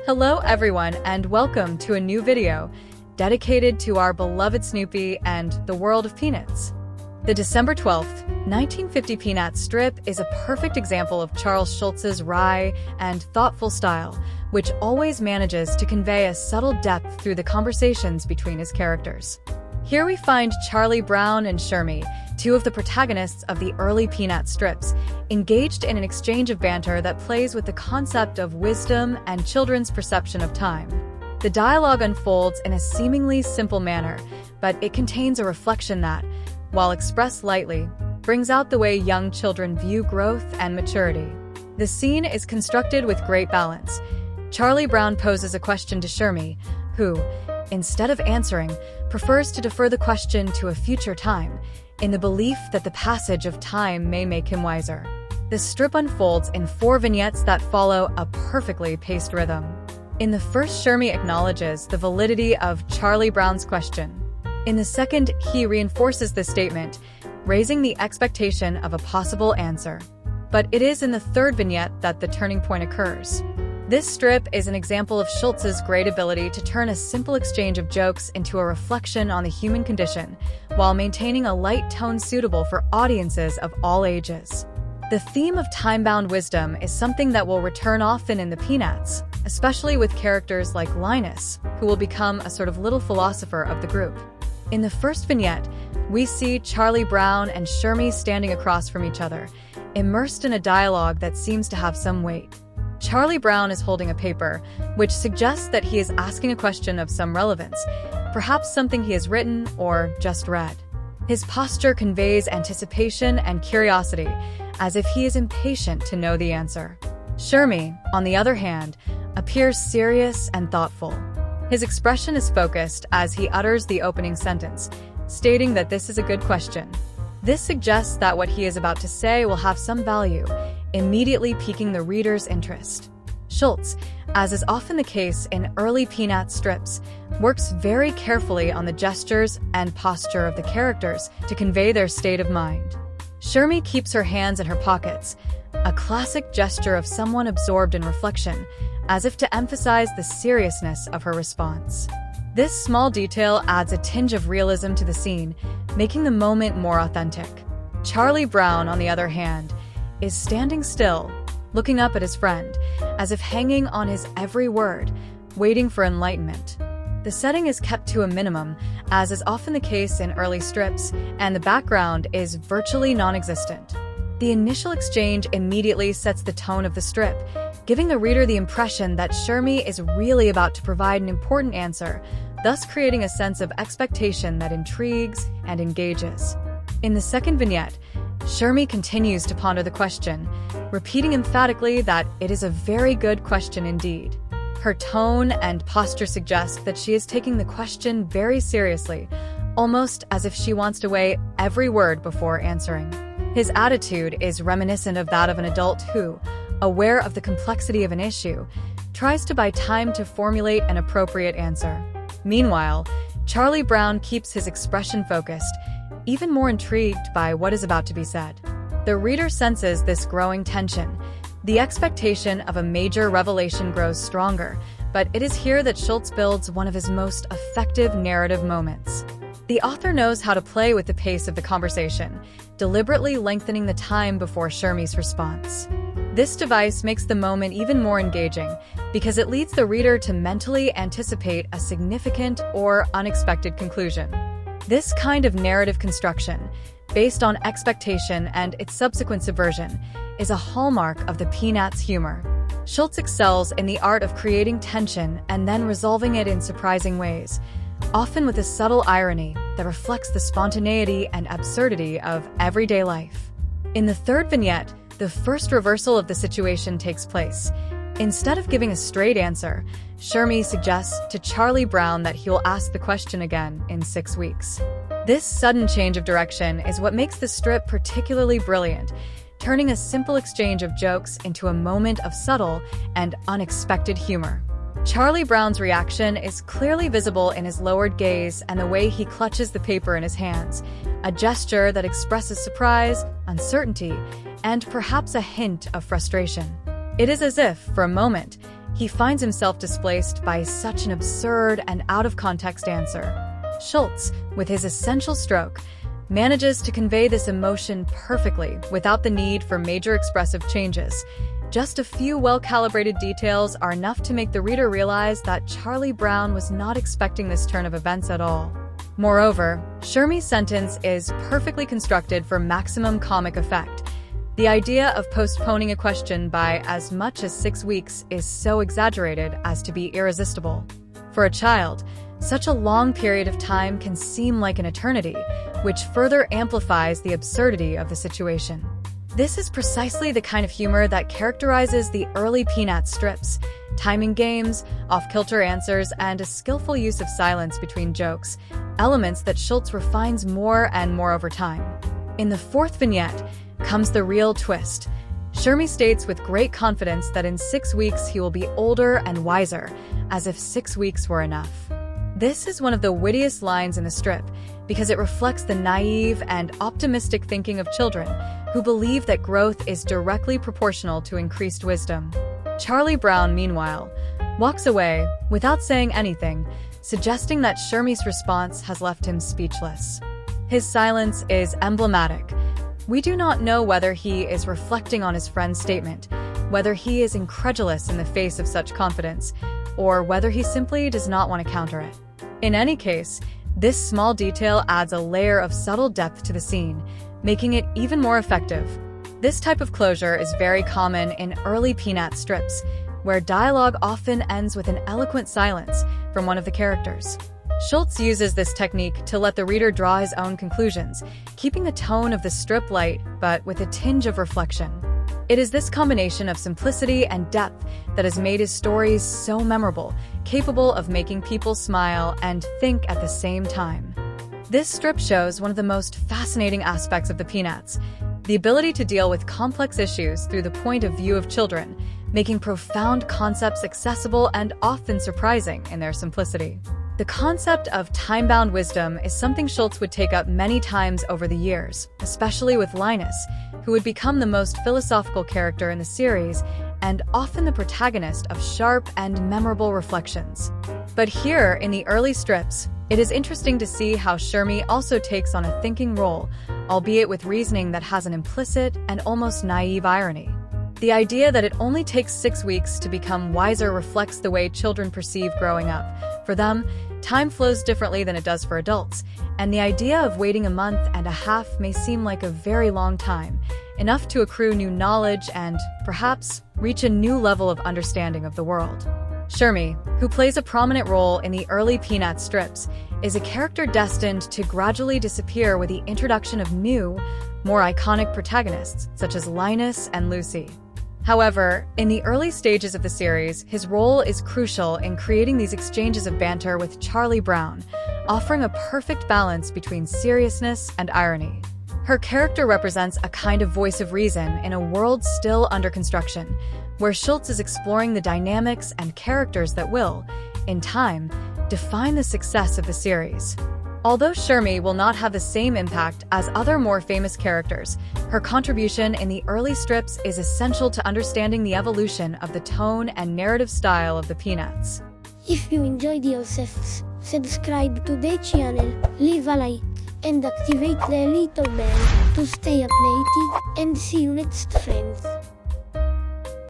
Hello everyone and welcome to a new video dedicated to our beloved Snoopy and the world of Peanuts. The December 12th, 1950 Peanuts strip is a perfect example of Charles Schulz's wry and thoughtful style, which always manages to convey a subtle depth through the conversations between his characters. Here we find Charlie Brown and Shermy, two of the protagonists of the early Peanuts strips, engaged in an exchange of banter that plays with the concept of wisdom and children's perception of time. The dialogue unfolds in a seemingly simple manner, but it contains a reflection that, while expressed lightly, brings out the way young children view growth and maturity. The scene is constructed with great balance. Charlie Brown poses a question to Shermy, who, instead of answering, prefers to defer the question to a future time, in the belief that the passage of time may make him wiser. The strip unfolds in 4 vignettes that follow a perfectly paced rhythm. In the first, Shermy acknowledges the validity of Charlie Brown's question. In the second, he reinforces this statement, raising the expectation of a possible answer. But it is in the third vignette that the turning point occurs. This strip is an example of Schulz's great ability to turn a simple exchange of jokes into a reflection on the human condition, while maintaining a light tone suitable for audiences of all ages. The theme of time-bound wisdom is something that will return often in the Peanuts, especially with characters like Linus, who will become a sort of little philosopher of the group. In the first vignette, we see Charlie Brown and Shermy standing across from each other, immersed in a dialogue that seems to have some weight. Charlie Brown is holding a paper, which suggests that he is asking a question of some relevance, perhaps something he has written or just read. His posture conveys anticipation and curiosity, as if he is impatient to know the answer. Shermy, on the other hand, appears serious and thoughtful. His expression is focused as he utters the opening sentence, stating that this is a good question. This suggests that what he is about to say will have some value, immediately piquing the reader's interest. Schulz, as is often the case in early Peanuts strips, works very carefully on the gestures and posture of the characters to convey their state of mind. Shermy keeps her hands in her pockets, a classic gesture of someone absorbed in reflection, as if to emphasize the seriousness of her response. This small detail adds a tinge of realism to the scene, making the moment more authentic. Charlie Brown, on the other hand, is standing still, looking up at his friend, as if hanging on his every word, waiting for enlightenment. The setting is kept to a minimum, as is often the case in early strips, and the background is virtually non-existent. The initial exchange immediately sets the tone of the strip, giving the reader the impression that Shermy is really about to provide an important answer, thus creating a sense of expectation that intrigues and engages. In the second vignette, Shermy continues to ponder the question, repeating emphatically that it is a very good question indeed. Her tone and posture suggest that she is taking the question very seriously, almost as if she wants to weigh every word before answering. His attitude is reminiscent of that of an adult who, aware of the complexity of an issue, tries to buy time to formulate an appropriate answer. Meanwhile, Charlie Brown keeps his expression focused, even more intrigued by what is about to be said. The reader senses this growing tension. The expectation of a major revelation grows stronger, but it is here that Schulz builds one of his most effective narrative moments. The author knows how to play with the pace of the conversation, deliberately lengthening the time before Shermy's response. This device makes the moment even more engaging because it leads the reader to mentally anticipate a significant or unexpected conclusion. This kind of narrative construction, based on expectation and its subsequent subversion, is a hallmark of the Peanuts humor. Schulz excels in the art of creating tension and then resolving it in surprising ways, often with a subtle irony that reflects the spontaneity and absurdity of everyday life. In the third vignette, the first reversal of the situation takes place. Instead of giving a straight answer, Shermy suggests to Charlie Brown that he will ask the question again in 6 weeks. This sudden change of direction is what makes the strip particularly brilliant, turning a simple exchange of jokes into a moment of subtle and unexpected humor. Charlie Brown's reaction is clearly visible in his lowered gaze and the way he clutches the paper in his hands, a gesture that expresses surprise, uncertainty, and perhaps a hint of frustration. It is as if, for a moment, he finds himself displaced by such an absurd and out-of-context answer. Schulz, with his essential stroke, manages to convey this emotion perfectly without the need for major expressive changes. Just a few well-calibrated details are enough to make the reader realize that Charlie Brown was not expecting this turn of events at all. Moreover, Shermie's sentence is perfectly constructed for maximum comic effect. The idea of postponing a question by as much as 6 weeks is so exaggerated as to be irresistible. For a child, such a long period of time can seem like an eternity, which further amplifies the absurdity of the situation. This is precisely the kind of humor that characterizes the early Peanuts strips: timing games, off-kilter answers, and a skillful use of silence between jokes, elements that Schulz refines more and more over time. In the fourth vignette comes the real twist. Shermie states with great confidence that in 6 weeks he will be older and wiser, as if 6 weeks were enough. This is one of the wittiest lines in the strip, because it reflects the naive and optimistic thinking of children who believe that growth is directly proportional to increased wisdom. Charlie Brown, meanwhile, walks away without saying anything, suggesting that Shermie's response has left him speechless. His silence is emblematic. We do not know whether he is reflecting on his friend's statement, whether he is incredulous in the face of such confidence, or whether he simply does not want to counter it. In any case, this small detail adds a layer of subtle depth to the scene, making it even more effective. This type of closure is very common in early Peanut strips, where dialogue often ends with an eloquent silence from one of the characters. Schulz uses this technique to let the reader draw his own conclusions, keeping the tone of the strip light but with a tinge of reflection. It is this combination of simplicity and depth that has made his stories so memorable, capable of making people smile and think at the same time. This strip shows one of the most fascinating aspects of the Peanuts: the ability to deal with complex issues through the point of view of children, making profound concepts accessible and often surprising in their simplicity. The concept of time-bound wisdom is something Schulz would take up many times over the years, especially with Linus, who would become the most philosophical character in the series and often the protagonist of sharp and memorable reflections. But here, in the early strips, it is interesting to see how Shermie also takes on a thinking role, albeit with reasoning that has an implicit and almost naive irony. The idea that it only takes 6 weeks to become wiser reflects the way children perceive growing up. For them, time flows differently than it does for adults, and the idea of waiting a month and a half may seem like a very long time, enough to accrue new knowledge and, perhaps, reach a new level of understanding of the world. Shermie, who plays a prominent role in the early Peanut strips, is a character destined to gradually disappear with the introduction of new, more iconic protagonists, such as Linus and Lucy. However, in the early stages of the series, his role is crucial in creating these exchanges of banter with Charlie Brown, offering a perfect balance between seriousness and irony. Her character represents a kind of voice of reason in a world still under construction, where Schulz is exploring the dynamics and characters that will, in time, define the success of the series. Although Shermie will not have the same impact as other more famous characters, her contribution in the early strips is essential to understanding the evolution of the tone and narrative style of the Peanuts. If you enjoyed yourselves, subscribe to the channel, leave a like, and activate the little bell to stay updated, and see you next, friends.